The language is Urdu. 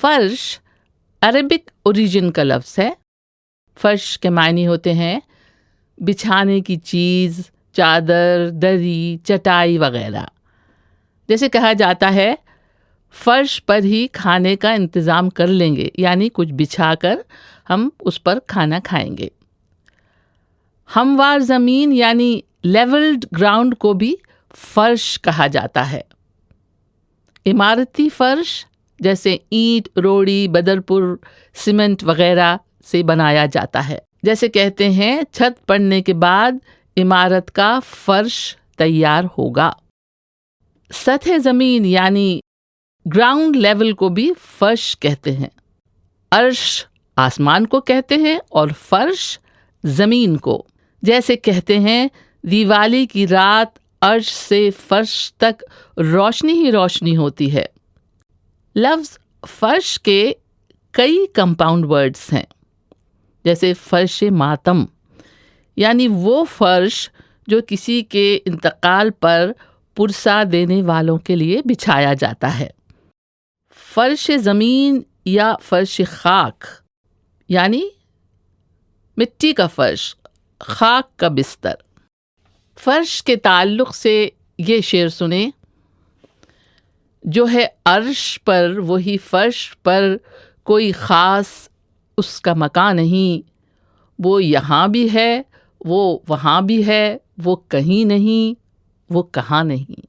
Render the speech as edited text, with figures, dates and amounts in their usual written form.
فرش عربک اوریجن کا لفظ ہے. فرش کے معنی ہوتے ہیں بچھانے کی چیز، چادر، دری، چٹائی وغیرہ. جیسے کہا جاتا ہے فرش پر ہی کھانے کا انتظام کر لیں گے، یعنی کچھ بچھا کر ہم اس پر کھانا کھائیں گے. ہموار زمین یعنی لیولڈ گراؤنڈ کو بھی فرش کہا جاتا ہے. عمارتی فرش جیسے اینٹ، روڑی، بدرپور، سیمنٹ وغیرہ سے بنایا جاتا ہے. جیسے کہتے ہیں چھت پڑنے کے بعد عمارت کا فرش تیار ہوگا. سطح زمین یعنی گراؤنڈ لیول کو بھی فرش کہتے ہیں. عرش آسمان کو کہتے ہیں اور فرش زمین کو. جیسے کہتے ہیں دیوالی کی رات عرش سے فرش تک روشنی ہی روشنی ہوتی ہے. لفظ فرش کے کئی کمپاؤنڈ ورڈز ہیں، جیسے فرش ماتم یعنی وہ فرش جو کسی کے انتقال پر پرسا دینے والوں کے لیے بچھایا جاتا ہے. فرش زمین یا فرش خاک یعنی مٹی کا فرش، خاک کا بستر. فرش کے تعلق سے یہ شعر سنیں: جو ہے عرش پر وہی فرش پر، کوئی خاص اس کا مکان نہیں. وہ یہاں بھی ہے، وہ وہاں بھی ہے، وہ کہیں نہیں، وہ کہاں نہیں.